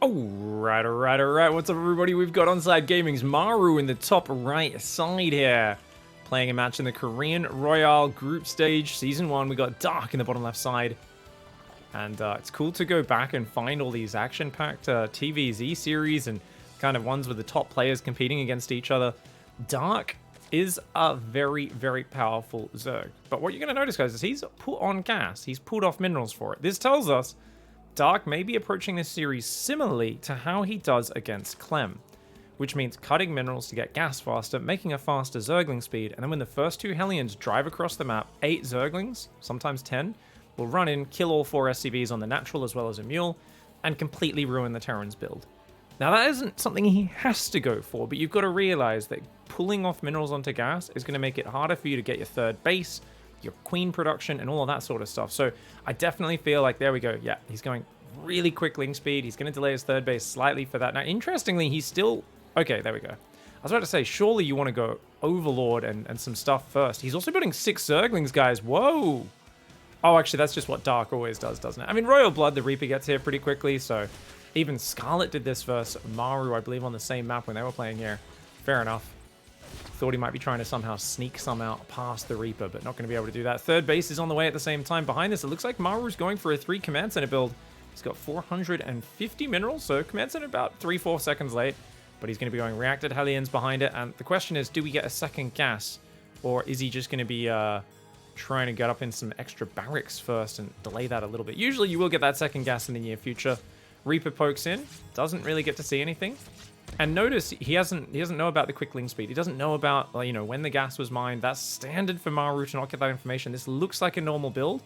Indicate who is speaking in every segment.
Speaker 1: Alright. What's up, everybody? We've got Onside Gaming's Maru in the top right side here. Playing a match in the Korean Royale group stage, Season 1. We got Dark in the bottom left side. And it's cool to go back and find all these action-packed TvZ series and kind of ones with the top players competing against each other. Dark is a very, very powerful zerg. But what you're going to notice, guys, is he's put on gas. He's pulled off minerals for it. This tells us Dark may be approaching this series similarly to how he does against Clem, which means cutting minerals to get gas faster, making a faster zergling speed, and then when the first two Hellions drive across the map, 8 zerglings, sometimes 10, will run in, kill all 4 SCVs on the natural as well as a mule, and completely ruin the Terran's build. Now that isn't something he has to go for, but you've got to realize that pulling off minerals onto gas is going to make it harder for you to get your third base, your queen production, and all of that sort of stuff. So I definitely feel like, there we go, yeah, he's going really quick link speed. He's going to delay his third base slightly for that. Now, interestingly, he's still... Okay, there we go. I was about to say, surely you want to go Overlord and some stuff first. He's also building 6 Zerglings, guys. Whoa! Oh, actually, that's just what Dark always does, doesn't it? I mean, Royal Blood, the Reaper gets here pretty quickly, so even Scarlet did this versus Maru, I believe, on the same map when they were playing here. Fair enough. Thought he might be trying to somehow sneak some out past the Reaper, but not going to be able to do that. Third base is on the way at the same time. Behind this, it looks like Maru's going for a 3 Command Center build. He's got 450 minerals, so Command Center about 3-4 seconds late, but he's going to be going Reacted Hellions behind it, and the question is, do we get a second gas, or is he just going to be trying to get up in some extra barracks first and delay that a little bit? Usually you will get that second gas in the near future. Reaper pokes in, doesn't really get to see anything. And notice he doesn't know about the quick link speed. He doesn't know about, you know, when the gas was mined. That's standard for Maru to not get that information. This looks like a normal build.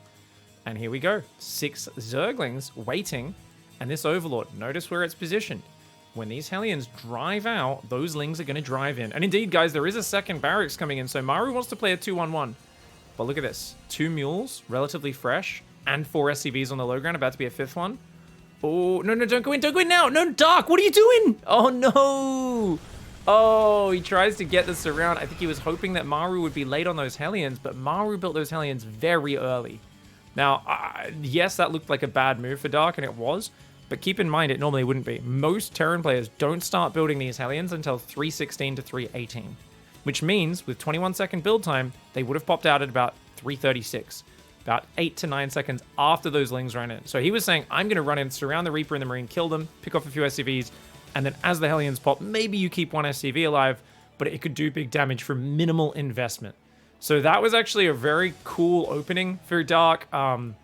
Speaker 1: And here we go. 6 Zerglings waiting. And this Overlord, notice where it's positioned. When these Hellions drive out, those Lings are going to drive in. And indeed, guys, there is a second barracks coming in. So Maru wants to play a 2-1-1. But look at this. 2 mules, relatively fresh, and 4 SCVs on the low ground, about to be a 5th one. Oh, no, don't go in now. No, Dark, what are you doing? Oh, no. Oh, he tries to get this around. I think he was hoping that Maru would be late on those Hellions, but Maru built those Hellions very early. Now, yes, that looked like a bad move for Dark, and it was, but keep in mind, it normally wouldn't be. Most Terran players don't start building these Hellions until 3:16 to 3:18, which means with 21-second build time, they would have popped out at about 3:36. About 8 to 9 seconds after those Lings ran in. So he was saying, I'm going to run in, surround the Reaper and the Marine, kill them, pick off a few SCVs, and then as the Hellions pop, maybe you keep one SCV alive, but it could do big damage for minimal investment. So that was actually a very cool opening for Dark. I'm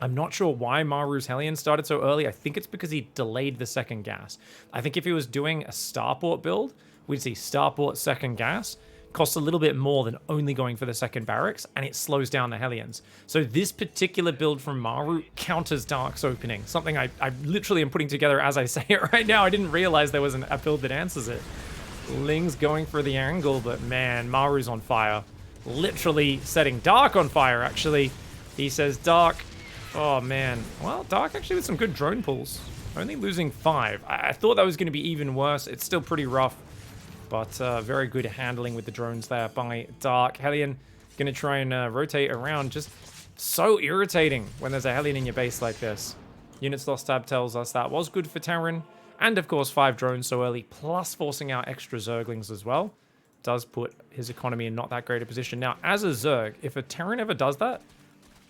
Speaker 1: not sure why Maru's Hellion started so early. I think it's because he delayed the second gas. I think if he was doing a Starport build, we'd see Starport second gas. Costs a little bit more than only going for the second barracks, and it slows down the Hellions. So this particular build from Maru counters Dark's opening, something I literally am putting together as I say it right now. I didn't realize there was a build that answers it. Ling's going for the angle, but man, Maru's on fire. Literally setting Dark on fire, actually. He says, Dark, oh man. Well, Dark actually with some good drone pulls. Only losing 5. I thought that was going to be even worse. It's still pretty rough. But very good handling with the drones there by Dark. Hellion going to try and rotate around. Just so irritating when there's a Hellion in your base like this. Units lost tab tells us that was good for Terran. And of course 5 drones so early, plus forcing out extra Zerglings as well. Does put his economy in not that great a position. Now, as a Zerg, if a Terran ever does that,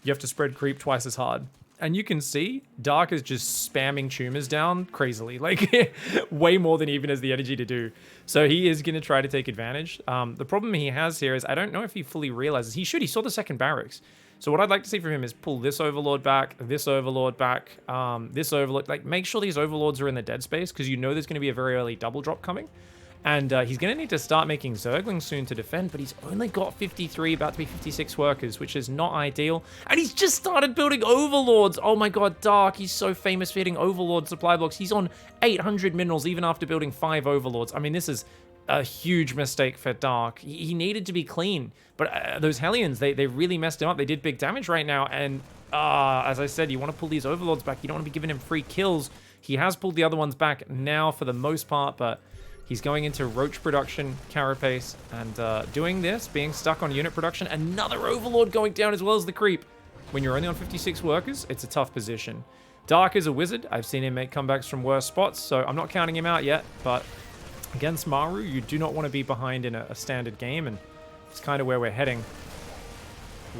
Speaker 1: you have to spread creep twice as hard. And you can see Dark is just spamming tumors down crazily, like way more than he even has the energy to do. So he is going to try to take advantage. The problem he has here is I don't know if he fully realizes. He saw the second barracks. So what I'd like to see from him is pull this Overlord back, this Overlord back, this Overlord. Like, make sure these Overlords are in the dead space because you know there's going to be a very early double drop coming. And he's going to need to start making Zerglings soon to defend, but he's only got 53, about to be 56 workers, which is not ideal. And he's just started building Overlords. Oh my god, Dark, he's so famous for hitting Overlord supply blocks. He's on 800 minerals even after building 5 Overlords. I mean, this is a huge mistake for Dark. He needed to be clean, but those Hellions, they really messed him up. They did big damage right now, and as I said, you want to pull these Overlords back. You don't want to be giving him free kills. He has pulled the other ones back now for the most part, but he's going into Roach production, Carapace, and doing this, being stuck on unit production. Another Overlord going down as well as the creep. When you're only on 56 workers, it's a tough position. Dark is a wizard. I've seen him make comebacks from worse spots, so I'm not counting him out yet. But against Maru, you do not want to be behind in a standard game, and it's kind of where we're heading.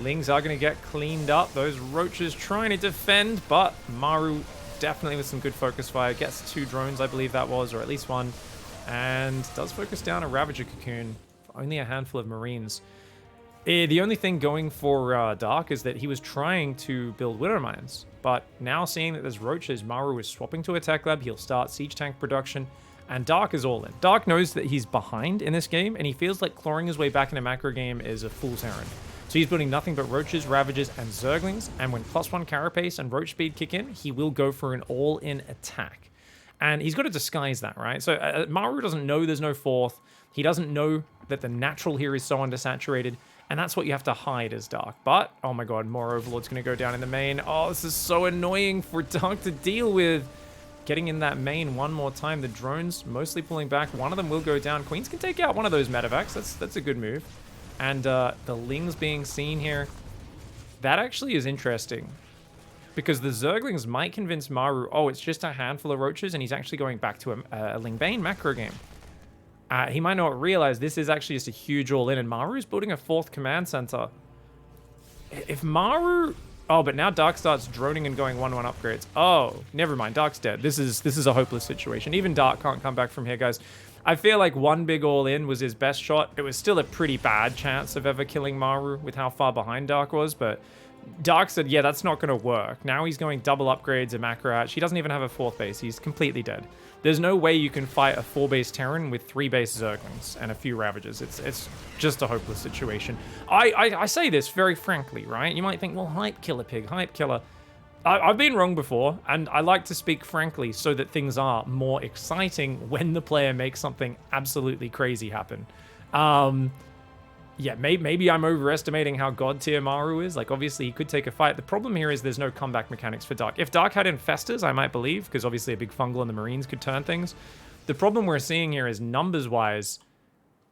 Speaker 1: Lings are going to get cleaned up. Those roaches trying to defend, but Maru definitely with some good focus fire. Gets 2 drones, I believe that was, or at least 1. And does focus down a Ravager Cocoon for only a handful of Marines. The only thing going for Dark is that he was trying to build Widow Mines, but now seeing that there's roaches, Maru is swapping to a tech lab. He'll start siege tank production, and Dark is all in. Dark knows that he's behind in this game, and he feels like clawing his way back in a macro game is a fool's errand. So he's building nothing but roaches, ravagers, and zerglings, and when +1 carapace and roach speed kick in, he will go for an all-in attack. And he's got to disguise that, right? So Maru doesn't know there's no 4th. He doesn't know that the natural here is so undersaturated, and that's what you have to hide as Dark. But, oh my god, more Overlord's going to go down in the main. Oh, this is so annoying for Dark to deal with. Getting in that main one more time. The drones mostly pulling back. One of them will go down. Queens can take out one of those medevacs. That's a good move. And the Lings being seen here. That actually is interesting. Because the Zerglings might convince Maru, oh, it's just a handful of roaches, and he's actually going back to a Lingbane macro game. He might not realize this is actually just a huge all-in, and Maru's building a 4th command center. If Maru... Oh, but now Dark starts droning and going 1-1 upgrades. Oh, never mind. Dark's dead. This is a hopeless situation. Even Dark can't come back from here, guys. I feel like one big all-in was his best shot. It was still a pretty bad chance of ever killing Maru with how far behind Dark was, but Dark said, yeah, that's not going to work. Now he's going double upgrades, a macro hatch. He doesn't even have a 4th base. He's completely dead. There's no way you can fight a 4-base Terran with 3-base Zerglings and a few Ravagers. It's just a hopeless situation. I say this very frankly, right? You might think, well, hype killer, Pig, hype killer. I've been wrong before, and I like to speak frankly so that things are more exciting when the player makes something absolutely crazy happen. Yeah, maybe I'm overestimating how god tier Maru is. Like, obviously, he could take a fight. The problem here is there's no comeback mechanics for Dark. If Dark had Infestors, I might believe, because obviously a big fungal and the Marines could turn things. The problem we're seeing here is numbers-wise,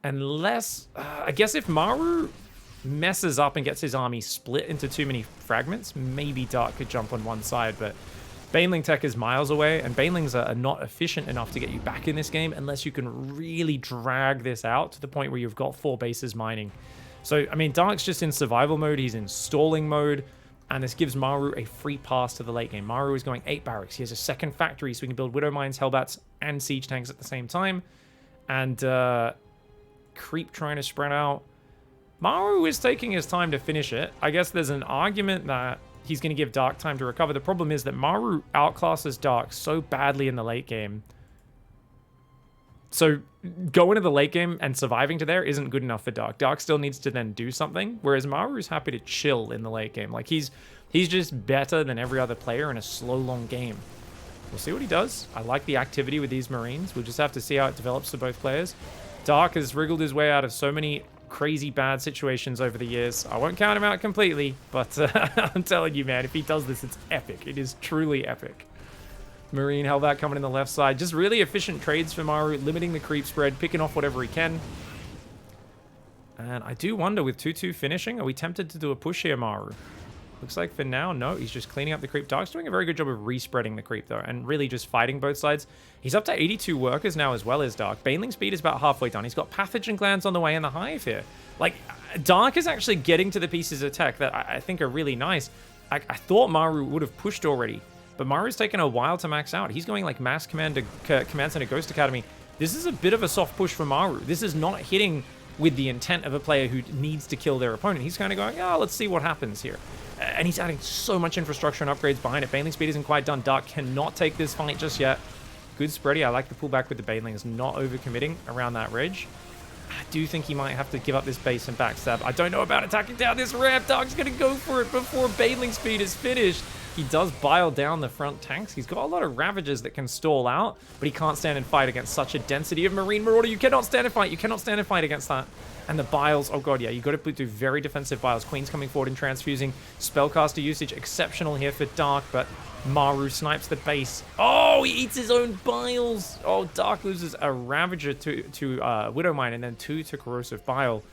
Speaker 1: unless... I guess if Maru messes up and gets his army split into too many fragments, maybe Dark could jump on one side, but Baneling tech is miles away, and Banelings are not efficient enough to get you back in this game unless you can really drag this out to the point where you've got 4 bases mining. So, I mean, Dark's just in survival mode, he's in stalling mode, and this gives Maru a free pass to the late game. Maru is going 8 barracks. He has a 2nd factory, so he can build Widow Mines, Hellbats, and Siege Tanks at the same time. And Creep trying to spread out. Maru is taking his time to finish it. I guess there's an argument that he's going to give Dark time to recover. The problem is that Maru outclasses Dark so badly in the late game. So going to the late game and surviving to there isn't good enough for Dark. Dark still needs to then do something, whereas Maru's happy to chill in the late game. Like, he's just better than every other player in a slow, long game. We'll see what he does. I like the activity with these Marines. We'll just have to see how it develops for both players. Dark has wriggled his way out of so many crazy bad situations over the years. I won't count him out completely, but I'm telling you, man, if he does this, it's epic. It is truly epic. Marine Hellbat coming in the left side. Just really efficient trades for Maru, limiting the creep spread, picking off whatever he can. And I do wonder, with 2-2 finishing, are we tempted to do a push here, Maru? Looks like for now, no, he's just cleaning up the creep. Dark's doing a very good job of respreading the creep, though, and really just fighting both sides. He's up to 82 workers now as well as Dark. Baneling speed is about halfway done. He's got pathogen glands on the way in the hive here. Like, Dark is actually getting to the pieces of tech that I think are really nice. I thought Maru would have pushed already, but Maru's taken a while to max out. He's going like Mass Command Center Ghost Academy. This is a bit of a soft push for Maru. This is not hitting with the intent of a player who needs to kill their opponent. He's kind of going, oh, let's see what happens here. And he's adding so much infrastructure and upgrades behind it. Baneling speed isn't quite done. Dark cannot take this fight just yet. Good spready. I like the pullback with the Banelings, not overcommitting around that ridge. I do think he might have to give up this base and backstab. I don't know about attacking down this ramp. Dark's going to go for it before Baneling speed is finished. He does bile down the front tanks. He's got a lot of Ravagers that can stall out, but he can't stand and fight against such a density of Marine Marauder. You cannot stand and fight. You cannot stand and fight against that. And the Biles, oh god, yeah, you got to do very defensive Biles. Queen's coming forward and transfusing. Spellcaster usage exceptional here for Dark, but Maru snipes the base. Oh, he eats his own Biles. Oh, Dark loses a Ravager to Widowmine and then 2 to Corrosive Bile.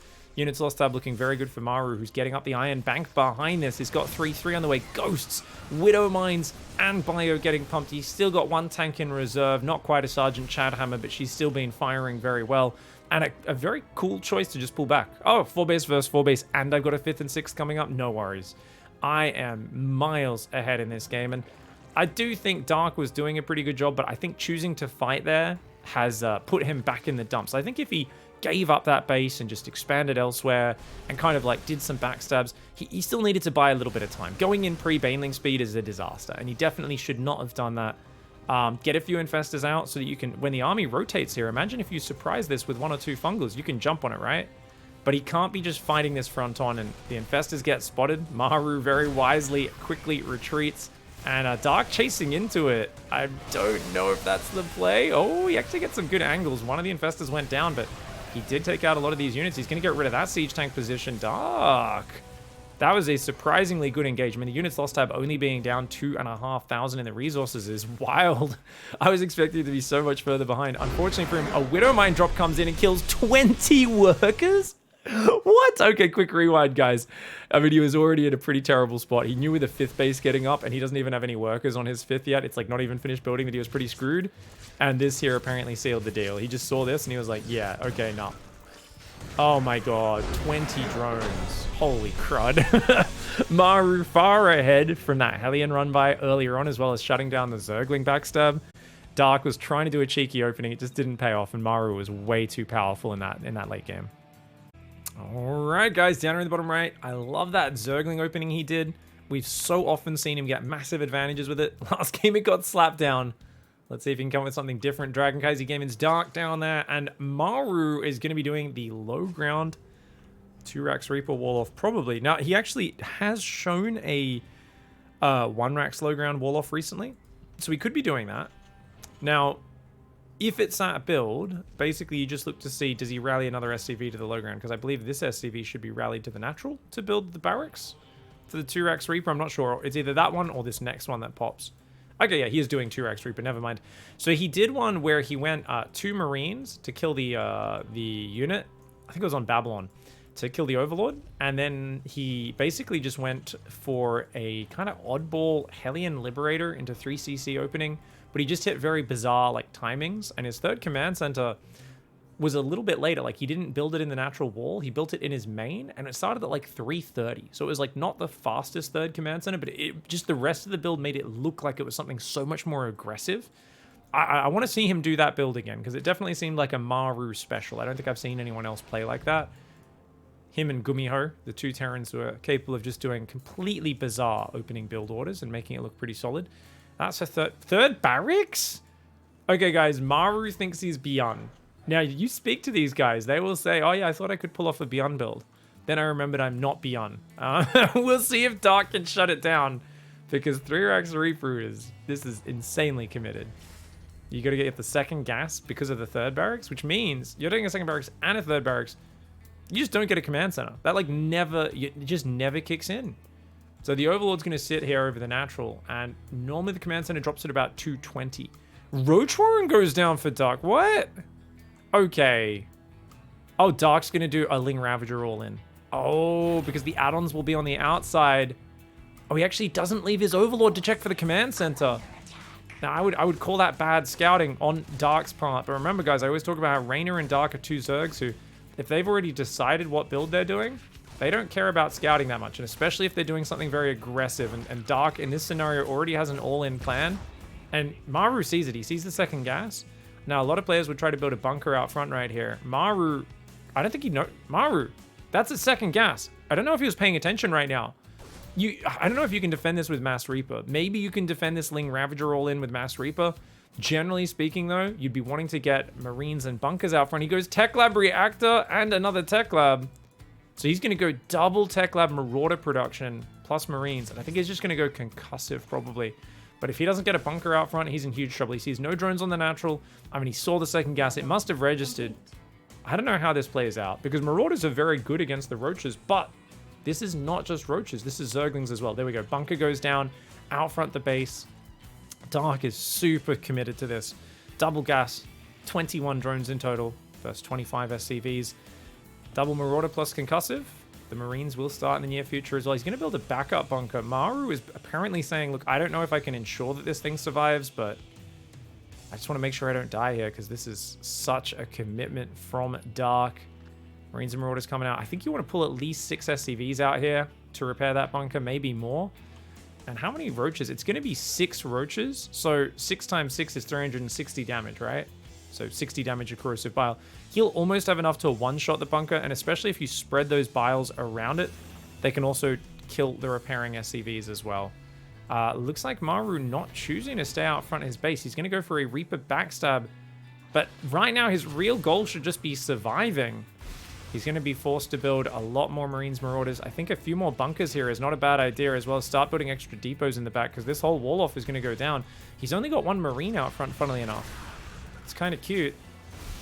Speaker 1: Units lost tab looking very good for Maru, who's getting up the Iron Bank behind this. He's got 3-3 on the way. Ghosts, Widow Mines, and Bio getting pumped. He's still got 1 tank in reserve. Not quite a Sergeant Chadhammer, but she's still been firing very well. And a very cool choice to just pull back. Oh, 4 base versus 4 base, and I've got a 5th and 6th coming up. No worries. I am miles ahead in this game, and I do think Dark was doing a pretty good job, but I think choosing to fight there has put him back in the dumps. I think if he gave up that base and just expanded elsewhere and kind of like did some backstabs, he still needed to buy a little bit of time. Going in pre-baneling speed is a disaster, and he definitely should not have done that. Get a few infestors out so that you can, when the army rotates here, imagine if you surprise this with 1 or 2 fungals, you can jump on it, right? But he can't be just fighting this front on, and the infestors get spotted. Maru very wisely quickly retreats, and Dark chasing into it. I don't know if that's the play. Oh, he actually gets some good angles. One of the infestors went down, but he did take out a lot of these units. He's going to get rid of that siege tank position. Dark. That was a surprisingly good engagement. The units lost tab only being down 2,500 in the resources is wild. I was expecting it to be so much further behind. Unfortunately for him, a Widow Mine drop comes in and kills 20 workers? What? Okay, quick rewind, guys. I mean, he was already in a pretty terrible spot. He knew with the 5th base getting up, and he doesn't even have any workers on his 5th yet. It's like not even finished building that he was pretty screwed. And this here apparently sealed the deal. He just saw this and he was like, yeah, okay, no. Oh my god, 20 drones. Holy crud. Maru far ahead from that Hellion run by earlier on, as well as shutting down the Zergling backstab. Dark was trying to do a cheeky opening. It just didn't pay off, and Maru was way too powerful in that late game. Alright guys, down here in the bottom right, I love that Zergling opening he did. We've so often seen him get massive advantages with it. Last game it got slapped down. Let's see if he can come up with something different. Dragon Kaiser Gaming's Dark down there, and Maru is going to be doing the low ground 2-Rax Reaper wall off, probably. Now, he actually has shown a 1-Rax low ground wall off recently, so he could be doing that. Now, if it's that build, basically you just look to see, does he rally another SCV to the low ground? Because I believe this SCV should be rallied to the natural to build the barracks for the 2-Rax Reaper. I'm not sure. It's either that one or this next one that pops. Okay, yeah, he is doing 2-Rax Reaper, never mind. So he did one where he went 2 Marines to kill the unit. I think it was on Babylon, to kill the Overlord. And then he basically just went for a kind of oddball Hellion Liberator into 3cc opening. But he just hit very bizarre like timings. And his 3rd command center was a little bit later. Like, he didn't build it in the natural wall. He built it in his main, and it started at like 330. So it was like not the fastest 3rd command center, but it just, the rest of the build made it look like it was something so much more aggressive. I want to see him do that build again, because it definitely seemed like a Maru special. I don't think I've seen anyone else play like that. Him and Gumiho, the 2 Terrans, were capable of just doing completely bizarre opening build orders and making it look pretty solid. That's a third barracks? Okay, guys, Maru thinks he's Beyond. Now, you speak to these guys, they will say, oh yeah, I thought I could pull off a Beyond build. Then I remembered I'm not Beyond. We'll see if Dark can shut it down, because 3-Rax Reaper this is insanely committed. You got to get the 2nd gas because of the 3rd barracks, which means you're doing a 2nd barracks and a 3rd barracks. You just don't get a command center. That like it just never kicks in. So the Overlord's going to sit here over the natural, and normally the command center drops at about 220. Roach Warren goes down for Dark. What? Okay. Oh, Dark's going to do a Ling Ravager all in. Oh, because the add-ons will be on the outside. Oh, he actually doesn't leave his Overlord to check for the command center. Now, I would call that bad scouting on Dark's part. But remember, guys, I always talk about how Raynor and Dark are 2 Zergs who, if they've already decided what build they're doing, they don't care about scouting that much. And especially if they're doing something very aggressive. And Dark, in this scenario, already has an all-in plan. And Maru sees it. He sees the 2nd gas. Now, a lot of players would try to build a bunker out front right here. Maru, I don't think he knows. Maru, that's a 2nd gas. I don't know if he was paying attention right now. I don't know if you can defend this with Mass Reaper. Maybe you can defend this Ling Ravager all in with Mass Reaper. Generally speaking, though, you'd be wanting to get Marines and bunkers out front. He goes Tech Lab Reactor and another Tech Lab. So he's going to go double Tech Lab Marauder production plus Marines. And I think he's just going to go concussive probably. But if he doesn't get a bunker out front, he's in huge trouble. He sees no drones on the natural. I mean, he saw the 2nd gas. It must have registered. I don't know how this plays out, because Marauders are very good against the Roaches, but this is not just Roaches. This is Zerglings as well. There we go. Bunker goes down, out front the base. Dark is super committed to this. Double gas, 21 drones in total versus 25 SCVs. Double Marauder plus Concussive. The Marines will start in the near future as well. He's going to build a backup bunker. Maru is apparently saying, look, I don't know if I can ensure that this thing survives, but I just want to make sure I don't die here because this is such a commitment from Dark. Marines and Marauders coming out. I think you want to pull at least 6 SCVs out here to repair that bunker, maybe more. And how many roaches? It's going to be 6 roaches. So 6 times 6 is 360 damage, right? So 60 damage of corrosive bile. He'll almost have enough to one-shot the bunker, and especially if you spread those biles around it, they can also kill the repairing SCVs as well. Looks like Maru not choosing to stay out front of his base. He's going to go for a Reaper backstab, but right now his real goal should just be surviving. He's going to be forced to build a lot more Marines, Marauders. I think a few more bunkers here is not a bad idea, as well as start building extra depots in the back, because this whole wall off is going to go down. He's only got 1 Marine out front, funnily enough. It's kind of cute.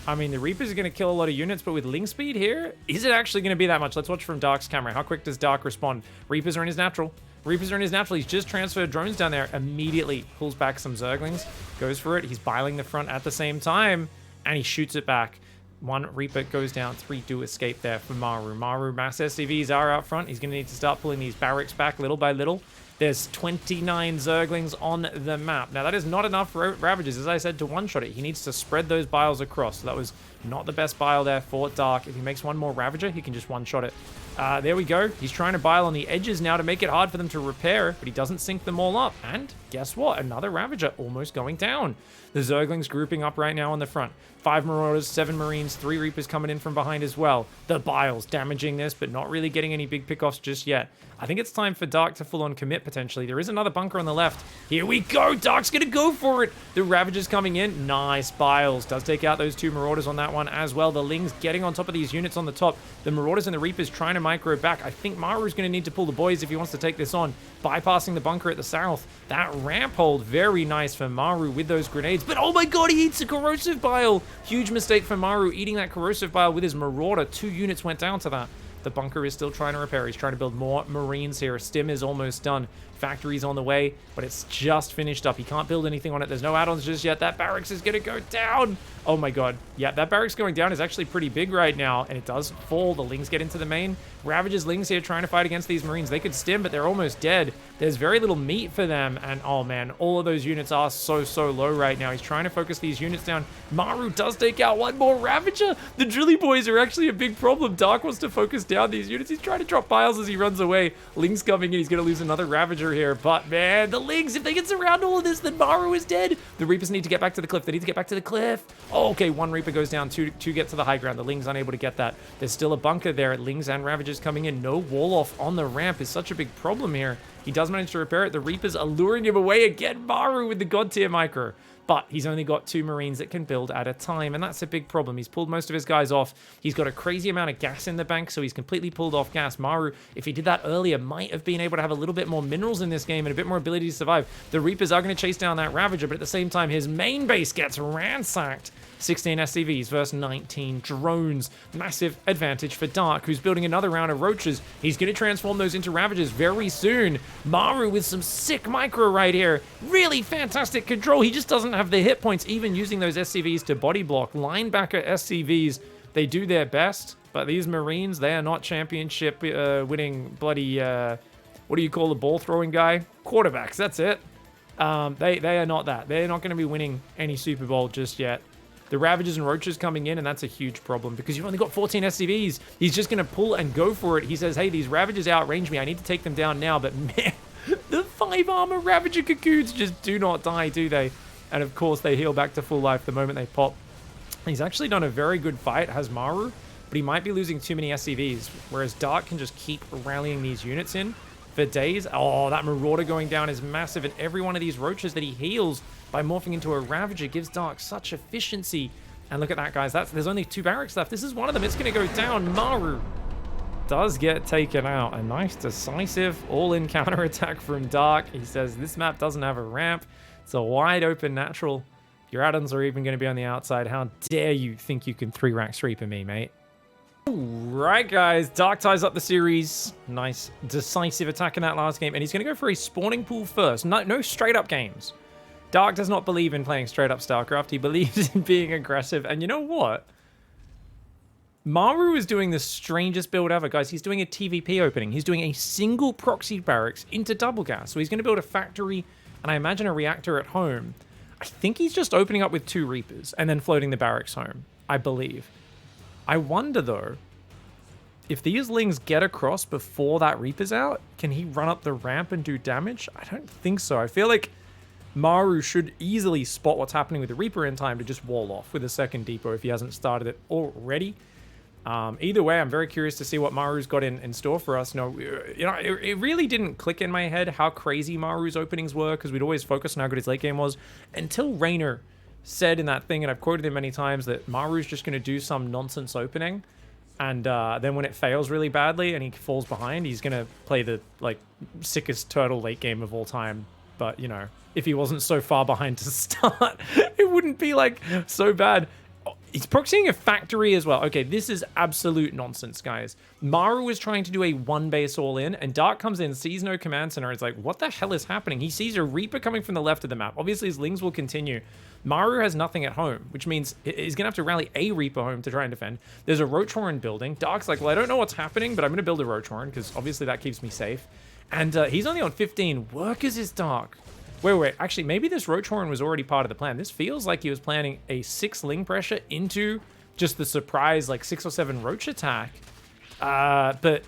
Speaker 1: I mean, the Reapers are going to kill a lot of units, but with Ling speed here, is it actually going to be that much? Let's watch from Dark's camera. How quick does Dark respond? Reapers are in his natural. Reapers are in his natural. He's just transferred drones down there. Immediately pulls back some Zerglings. Goes for it. He's biling the front at the same time. And he shoots it back. 1 Reaper goes down. 3 do escape there for Maru. Maru, mass SCVs are out front. He's going to need to start pulling these barracks back little by little. There's 29 Zerglings on the map. Now, that is not enough for Ravagers, as I said, to one-shot it. He needs to spread those biles across. So that was not the best bile there for Dark. If he makes 1 more Ravager, he can just one-shot it. There we go. He's trying to bile on the edges now to make it hard for them to repair, but he doesn't sync them all up. And guess what? Another Ravager almost going down. The Zerglings grouping up right now on the front. 5 Marauders, 7 Marines, 3 Reapers coming in from behind as well. The biles damaging this, but not really getting any big pickoffs just yet. I think it's time for Dark to full-on commit, potentially. There is another bunker on the left. Here we go! Dark's gonna go for it! The Ravagers coming in. Nice biles. Does take out those 2 Marauders on that one as well. The Lings getting on top of these units on the top. The Marauders and the Reapers trying to micro back. I think Maru's gonna need to pull the boys if he wants to take this on. Bypassing the bunker at the south. That ramp hold, very nice for Maru with those grenades. But oh my god, he eats a corrosive bile! Huge mistake for Maru, eating that corrosive bile with his Marauder. 2 units went down to that. The bunker is still trying to repair. He's trying to build more Marines here. Stim is almost done. Factory's on the way, but it's just finished up. He can't build anything on it. There's no add-ons just yet. That barracks is going to go down. Oh my god. Yeah, that barracks going down is actually pretty big right now, and it does fall. The Lings get into the main. Ravages Lings here trying to fight against these Marines. They could stim, but they're almost dead. There's very little meat for them, and oh man, all of those units are so low right now. He's trying to focus these units down. Maru does take out 1 more Ravager. The Drilly Boys are actually a big problem. Dark wants to focus down these units. He's trying to drop piles as he runs away. Lings coming in. He's going to lose another Ravager here, but man, the Lings, if they can surround all of this, then Maru is dead. The Reapers need to get back to the cliff. They need to get back to the cliff. Oh, okay, 1 Reaper goes down to get to the high ground. The Lings unable to get that. There's still a bunker there. Lings and Ravagers coming in. No wall off on the ramp is such a big problem here. He does manage to repair it. The Reapers are luring him away again. Maru with the god tier micro. But he's only got 2 Marines that can build at a time, and that's a big problem. He's pulled most of his guys off. He's got a crazy amount of gas in the bank, so he's completely pulled off gas. Maru, if he did that earlier, might have been able to have a little bit more minerals in this game and a bit more ability to survive. The Reapers are going to chase down that Ravager, but at the same time, his main base gets ransacked. 16 SCVs versus 19 drones. Massive advantage for Dark, who's building another round of roaches. He's going to transform those into Ravagers very soon. Maru with some sick micro right here. Really fantastic control. He just doesn't have the hit points, even using those SCVs to body block. Linebacker SCVs, they do their best, but these Marines, they are not championship winning bloody, what do you call the ball throwing guy? Quarterbacks, that's it. They are not that. They're not going to be winning any Super Bowl just yet. The Ravagers and Roaches coming in, and that's a huge problem because you've only got 14 SCVs. He's just going to pull and go for it. He says, hey, these Ravagers outrange me. I need to take them down now. But man, the 5 armor Ravager cocoons just do not die, do they? And of course, they heal back to full life the moment they pop. He's actually done a very good fight, has Maru, but he might be losing too many SCVs, whereas Dark can just keep rallying these units in for days. Oh, that Marauder going down is massive, and every one of these Roaches that he heals by morphing into a Ravager gives Dark such efficiency. And look at that, guys. There's only 2 barracks left. This is one of them. It's going to go down. Maru does get taken out. A nice, decisive, all-in counterattack from Dark. He says, this map doesn't have a ramp. It's a wide-open natural. Your add-ons are even going to be on the outside. How dare you think you can 3-rack Reaper me, mate? Right, guys. Dark ties up the series. Nice, decisive attack in that last game. And he's going to go for a spawning pool first. No straight-up games. Dark does not believe in playing straight-up StarCraft. He believes in being aggressive. And you know what? Maru is doing the strangest build ever, guys. He's doing a TVP opening. He's doing a single proxy barracks into double gas. So he's going to build a factory and I imagine a reactor at home. I think he's just opening up with 2 Reapers and then floating the barracks home, I believe. I wonder, though, if these Lings get across before that Reaper's out, can he run up the ramp and do damage? I don't think so. I feel like Maru should easily spot what's happening with the Reaper in time to just wall off with a second depot if he hasn't started it already. Either way, I'm very curious to see what Maru's got in store for us. No, you know, it really didn't click in my head how crazy Maru's openings were because we'd always focus on how good his late game was until Rainer said in that thing, and I've quoted him many times, that Maru's just going to do some nonsense opening, and then when it fails really badly and he falls behind, he's going to play the, like, sickest turtle late game of all time. But, you know, if he wasn't so far behind to start, it wouldn't be, like, so bad. He's proxying a factory as well. Okay, this is absolute nonsense, guys. Maru is trying to do a 1-base all-in, and Dark comes in, sees no command center. It's like, what the hell is happening? He sees a Reaper coming from the left of the map. Obviously, his Lings will continue. Maru has nothing at home, which means he's going to have to rally a Reaper home to try and defend. There's a Roach Horn building. Dark's like, well, I don't know what's happening, but I'm going to build a Roach Horn, because obviously that keeps me safe. And he's only on 15. Workers is Dark. Wait. Actually, maybe this Roach Horn was already part of the plan. This feels like he was planning a 6 Ling pressure into just the surprise, like, 6 or 7 Roach attack. But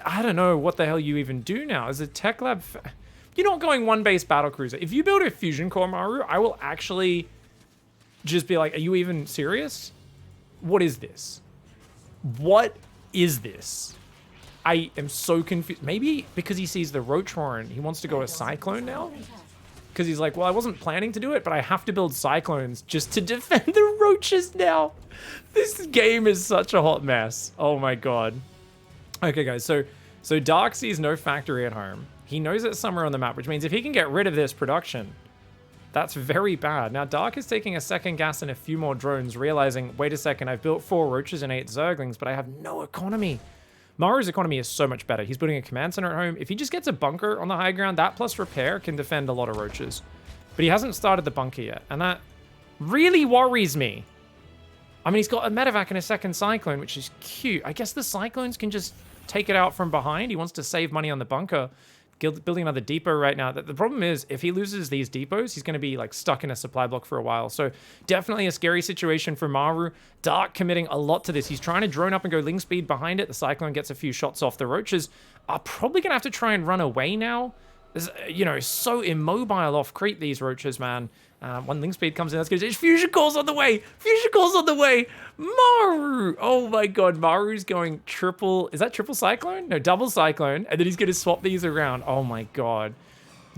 Speaker 1: I don't know what the hell you even do now. Is a Tech Lab... You're not going 1-base battlecruiser. If you build a Fusion Core Maru, I will actually just be like, are you even serious? What is this? What is this? I am so confused. Maybe because he sees the Roach Horn, he wants to go a Cyclone now? Because he's like, well, I wasn't planning to do it, but I have to build Cyclones just to defend the Roaches now. This game is such a hot mess. Oh my god. Okay, guys, so Dark sees no factory at home. He knows it's somewhere on the map, which means if he can get rid of this production, that's very bad. Now, Dark is taking a second gas and a few more drones, realizing, wait a second, I've built 4 Roaches and 8 Zerglings, but I have no economy. Maru's economy is so much better. He's putting a command center at home. If he just gets a bunker on the high ground, that plus repair can defend a lot of Roaches. But he hasn't started the bunker yet, and that really worries me. I mean, he's got a medevac and a second Cyclone, which is cute. I guess the Cyclones can just take it out from behind. He wants to save money on the bunker. Building another depot right now. The problem is, if he loses these depots, he's going to be like stuck in a supply block for a while. So definitely a scary situation for Maru. Dark committing a lot to this. He's trying to drone up and go Ling speed behind it. The Cyclone gets a few shots off. The Roaches are probably going to have to try and run away now. There's, you know, so immobile off creep, these Roaches, man. When Ling speed comes in, that's good. Fusion Core's on the way. Fusion Core's on the way. Maru. Oh my god, Maru's going triple. Is that triple Cyclone? No, double Cyclone. And then he's going to swap these around. Oh my god.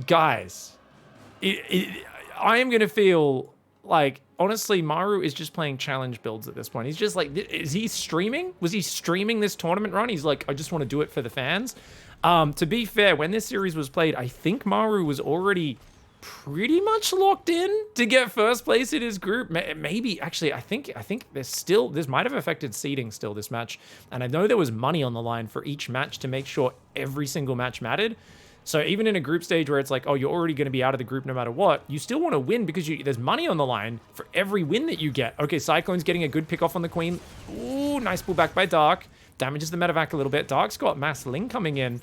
Speaker 1: Guys, I am going to feel like, honestly, Maru is just playing challenge builds at this point. He's just like, is he streaming? Was he streaming this tournament run? He's like, I just want to do it for the fans. To be fair, when this series was played, I think Maru was already pretty much locked in to get first place in his group. Maybe, actually, I think this might have affected seeding still, this match. And I know there was money on the line for each match to make sure every single match mattered. So even in a group stage where it's like, oh, you're already going to be out of the group no matter what, you still want to win because there's money on the line for every win that you get. Okay, Cyclone's getting a good pick off on the Queen. Ooh, nice pullback by Dark. Damages the medevac a little bit. Dark's got mass Ling coming in.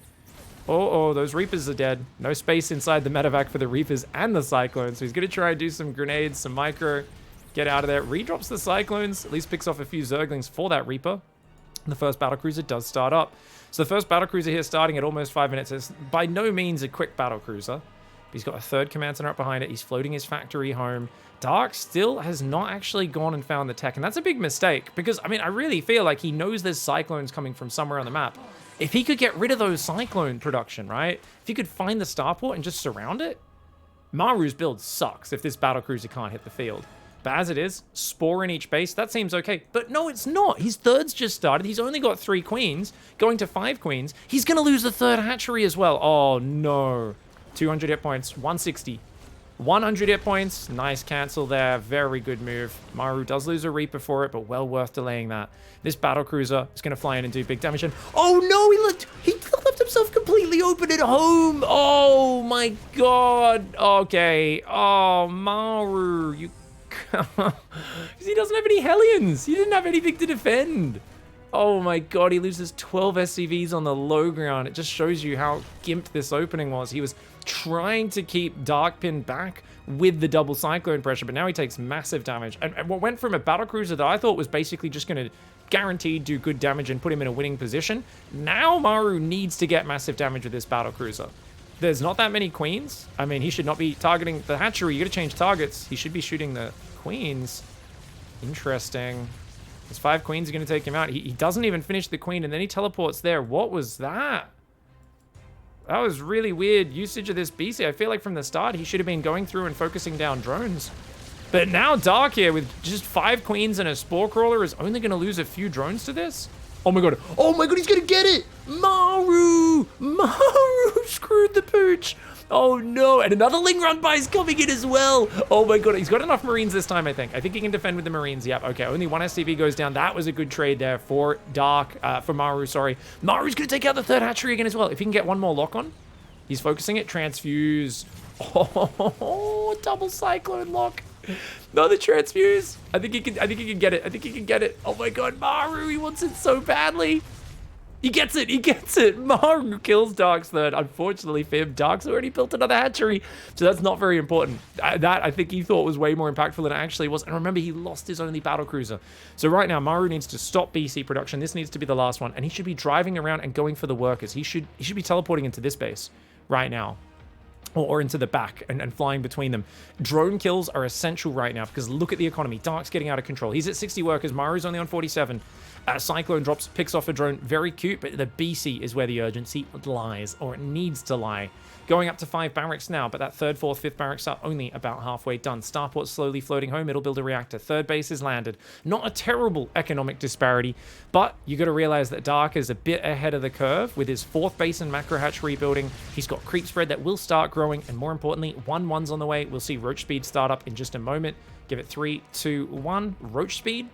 Speaker 1: Oh, those Reapers are dead. No space inside the medevac for the Reapers and the Cyclones. So he's going to try and do some grenades, some micro, get out of there. Redrops the Cyclones, at least picks off a few Zerglings for that Reaper. And the first battlecruiser does start up. So the first battlecruiser here starting at almost 5 minutes is by no means a quick battlecruiser. He's got a third command center up behind it. He's floating his factory home. Dark still has not actually gone and found the tech. And that's a big mistake because, I mean, I really feel like he knows there's Cyclones coming from somewhere on the map. If he could get rid of those Cyclone production, right? If he could find the starport and just surround it, Maru's build sucks if this battlecruiser can't hit the field. But as it is, Spore in each base, that seems okay. But no, it's not. His third's just started. He's only got 3 queens, going to 5 queens. He's going to lose the third hatchery as well. Oh, no. 200 hit points, 160. 100 hit points. Nice cancel there. Very good move. Maru does lose a Reaper for it, but well worth delaying that. This battlecruiser is going to fly in and do big damage. And oh no, he left himself completely open at home. Oh my god. Okay. Oh, Maru, you He doesn't have any Hellions. He didn't have anything to defend. Oh my god, he loses 12 SCVs on the low ground. It just shows you how gimped this opening was. He was trying to keep Darkpin back with the double cyclone pressure, but now he takes massive damage. And what went from a battlecruiser that I thought was basically just going to guaranteed do good damage and put him in a winning position, now Maru needs to get massive damage with this battlecruiser. There's not that many queens. I mean, he should not be targeting the hatchery. You got to change targets. He should be shooting the queens. Interesting. His 5 queens are going to take him out. He doesn't even finish the queen, and then he teleports there. What was that? That was really weird usage of this BC. I feel like from the start, he should have been going through and focusing down drones. But now Dark here with just 5 queens and a spore crawler is only going to lose a few drones to this. Oh my god. Oh my god, he's going to get it. Maru. Maru screwed the pooch. Oh no, and another Ling Run by is coming in as well. Oh my god, he's got enough Marines this time, I think. I think he can defend with the Marines. Yep, okay, only 1 SCV goes down. That was a good trade there for for Maru, sorry. Maru's gonna take out the 3rd hatchery again as well. If he can get 1 more lock on, he's focusing it. Transfuse. Oh, double cyclone lock. Another transfuse. I think he can get it. I think he can get it. Oh my god, Maru, he wants it so badly. He gets it, he gets it. Maru kills Dark's 3rd. Unfortunately for him, Dark's already built another hatchery, so that's not very important. That, I think he thought was way more impactful than it actually was. And remember, he lost his only battlecruiser. So right now, Maru needs to stop BC production. This needs to be the last one, and he should be driving around and going for the workers. He should be teleporting into this base right now. Or into the back and flying between them. Drone kills are essential right now because look at the economy. Dark's getting out of control. He's at 60 workers. Maru's only on 47. Cyclone drops, picks off a drone. Very cute, but the BC is where the urgency lies, or it needs to lie. Going up to 5 barracks now, but that 3rd, 4th, 5th barracks are only about halfway done. Starport's slowly floating home. It'll build a reactor. 3rd base is landed. Not a terrible economic disparity, but you got to realize that Dark is a bit ahead of the curve with his 4th base and macro hatch rebuilding. He's got creep spread that will start growing, and more importantly, 1-1's on the way. We'll see Roach Speed start up in just a moment. Give it 3, 2, 1. Roach Speed?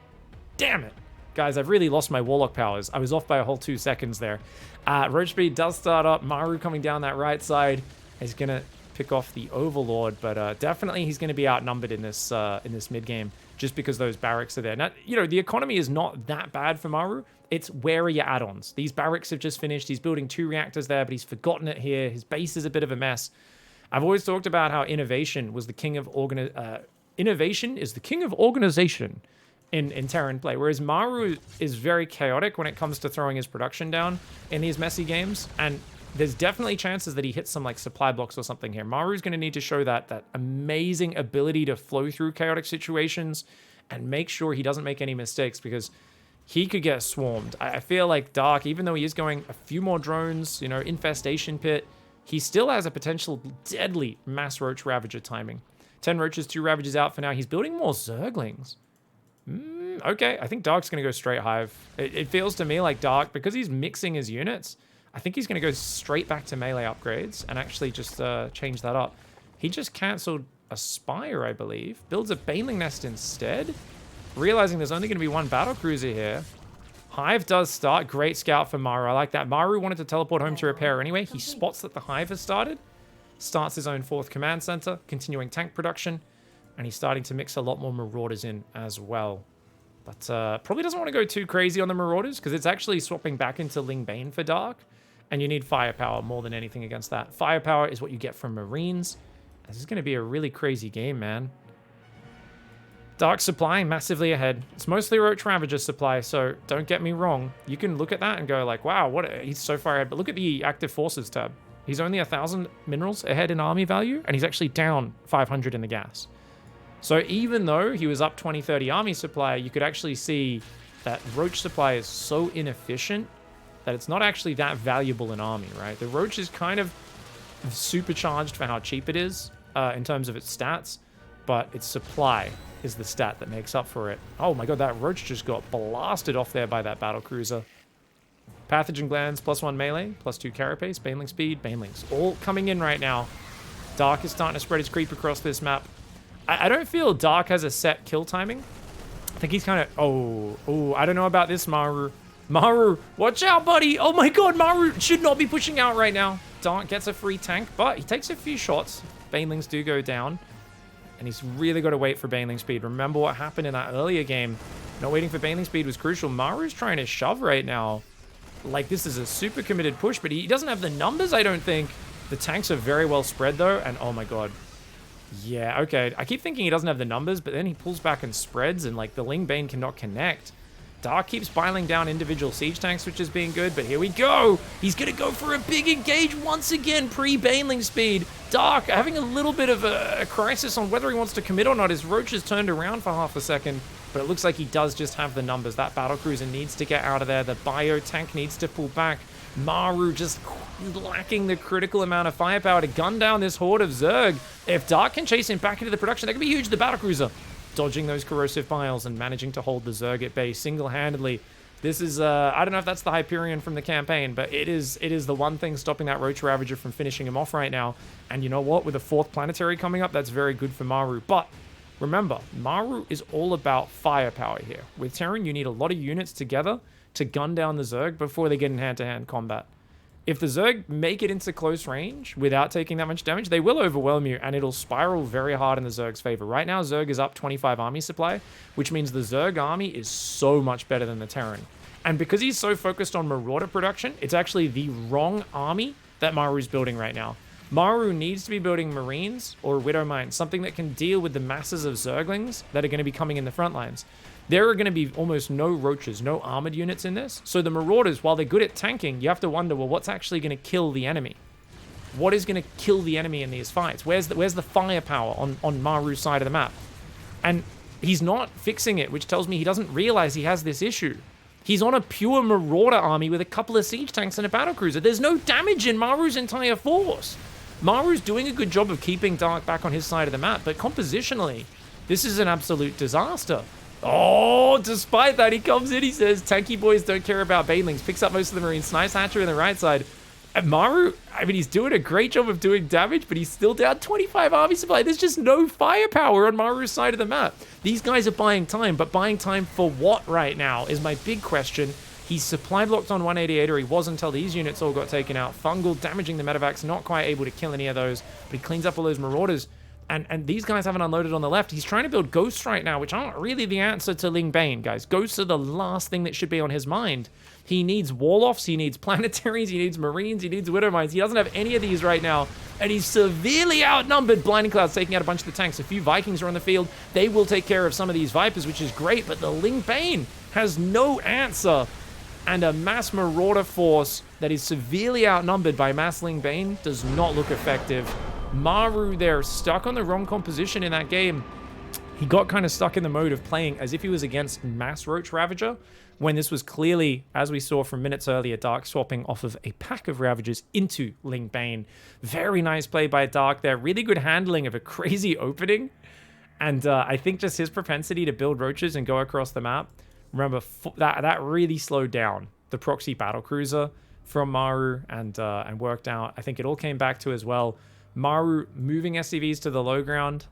Speaker 1: Damn it. Guys, I've really lost my Warlock powers. I was off by a whole 2 seconds there. Roach Speed does start up. Maru coming down that right side is going to pick off the Overlord, but definitely he's going to be outnumbered in this mid game just because those barracks are there. Now, you know, the economy is not that bad for Maru. It's where are your add-ons? These barracks have just finished. He's building 2 reactors there, but he's forgotten it here. His base is a bit of a mess. I've always talked about how innovation was the king of innovation is the king of organization in Terran play, whereas Maru is very chaotic when it comes to throwing his production down in these messy games, and there's definitely chances that he hits some like supply blocks or something here. Maru's going to need to show that amazing ability to flow through chaotic situations and make sure he doesn't make any mistakes because he could get swarmed. I feel like Dark, even though he is going a few more drones, you know, infestation pit, he still has a potential deadly mass roach ravager timing. 10 roaches, 2 ravagers out for now. He's building more zerglings. Okay, I think Dark's going to go straight hive. It feels to me like Dark, because he's mixing his units, I think he's going to go straight back to melee upgrades and actually just change that up. He just cancelled a Spire, I believe. Builds a Baneling Nest instead. Realizing there's only going to be 1 battlecruiser here. Hive does start. Great scout for Maru. I like that. Maru wanted to teleport home to repair anyway. He spots that the Hive has started. Starts his own 4th command center, continuing tank production. And he's starting to mix a lot more Marauders in as well. But probably doesn't want to go too crazy on the Marauders because it's actually swapping back into Ling Bane for Dark. And you need firepower more than anything against that. Firepower is what you get from Marines. This is going to be a really crazy game, man. Dark supply massively ahead. It's mostly Roach Ravager supply, so don't get me wrong. You can look at that and go like, wow, he's so far ahead. But look at the active forces tab. He's only 1,000 minerals ahead in army value, and he's actually down 500 in the gas. So even though he was up 20, 30 army supply, you could actually see that Roach supply is so inefficient that it's not actually that valuable in army, right? The Roach is kind of supercharged for how cheap it is in terms of its stats, but its supply is the stat that makes up for it. Oh my god, that Roach just got blasted off there by that battlecruiser. Pathogen glands, +1 melee, +2 carapace, baneling speed, banelings. All coming in right now. Dark is starting to spread his creep across this map. I don't feel Dark has a set kill timing. I think he's kind of... Oh, I don't know about this, Maru. Maru, watch out, buddy. Oh my god, Maru should not be pushing out right now. Dark gets a free tank, but he takes a few shots. Banelings do go down. and he's really got to wait for baneling speed. Remember what happened in that earlier game. Not waiting for baneling speed was crucial. Maru's trying to shove right now. Like, this is a super committed push, but he doesn't have the numbers, I don't think. The tanks are very well spread, though, and oh my god. Yeah, okay. I keep thinking he doesn't have the numbers, but then he pulls back and spreads, and, like, the Ling Bane cannot connect. Dark keeps piling down individual siege tanks, which is being good, but here we go. He's going to go for a big engage once again, pre-baneling speed. Dark having a little bit of a crisis on whether he wants to commit or not. His roach has turned around for half a second, but it looks like he does just have the numbers. That battlecruiser needs to get out of there. The bio tank needs to pull back. Maru just lacking the critical amount of firepower to gun down this horde of Zerg. If Dark can chase him back into the production, that could be huge. The battlecruiser dodging those corrosive piles and managing to hold the Zerg at bay single-handedly. This is, I don't know if that's the Hyperion from the campaign, but it is the one thing stopping that Roach Ravager from finishing him off right now. And you know what? With a 4th planetary coming up, that's very good for Maru. But remember, Maru is all about firepower here. With Terran, you need a lot of units together to gun down the Zerg before they get in hand-to-hand combat. If the Zerg make it into close range without taking that much damage, they will overwhelm you, and it'll spiral very hard in the Zerg's favor. Right now, Zerg is up 25 army supply, which means the Zerg army is so much better than the Terran. And because he's so focused on Marauder production, it's actually the wrong army that Maru's building right now. Maru needs to be building Marines or Widow Mines, something that can deal with the masses of Zerglings that are going to be coming in the front lines. There are going to be almost no roaches, no armored units in this. So the Marauders, while they're good at tanking, you have to wonder, well, what's actually going to kill the enemy? What is going to kill the enemy in these fights? Where's the firepower on Maru's side of the map? And he's not fixing it, which tells me he doesn't realize he has this issue. He's on a pure Marauder army with a couple of siege tanks and a battlecruiser. There's no damage in Maru's entire force. Maru's doing a good job of keeping Dark back on his side of the map, but compositionally, this is an absolute disaster. Oh, despite that, he comes in, he says, tanky boys don't care about banelings, picks up most of the Marines, snipes Hatcher in the right side. And Maru, I mean, he's doing a great job of doing damage, but he's still down 25 army supply. There's just no firepower on Maru's side of the map. These guys are buying time, but buying time for what right now is my big question. He's supply blocked on 188, or he was until these units all got taken out. Fungal damaging the medevacs, not quite able to kill any of those, but he cleans up all those Marauders. And these guys haven't unloaded on the left. He's trying to build Ghosts right now, which aren't really the answer to Ling Bane, guys. Ghosts are the last thing that should be on his mind. He needs Wall-Offs, he needs Planetaries, he needs Marines, he needs Widow Mines. He doesn't have any of these right now, and he's severely outnumbered. Blinding Cloud's taking out a bunch of the tanks. A few Vikings are on the field. They will take care of some of these Vipers, which is great, but the Ling Bane has no answer. And a mass Marauder force that is severely outnumbered by mass Ling Bane does not look effective. Maru there, stuck on the wrong composition in that game. He got kind of stuck in the mode of playing as if he was against mass Roach Ravager, when this was clearly, as we saw from minutes earlier, Dark swapping off of a pack of Ravagers into Ling Bane. Very nice play by Dark there. Really good handling of a crazy opening. And I think just his propensity to build Roaches and go across the map, remember, that really slowed down the proxy battlecruiser from Maru and worked out. I think it all came back to as well, Maru moving SCVs to the low ground,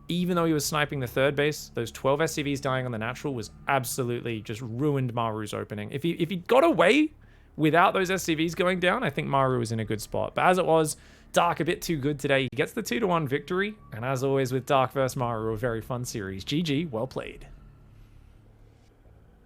Speaker 1: even though he was sniping the third base. Those 12 SCVs dying on the natural was absolutely just ruined Maru's opening. If he got away without those SCVs going down, I think Maru was in a good spot. But as it was, Dark a bit too good today. He gets the 2-1 victory. And as always with Dark vs Maru, a very fun series. GG, well played.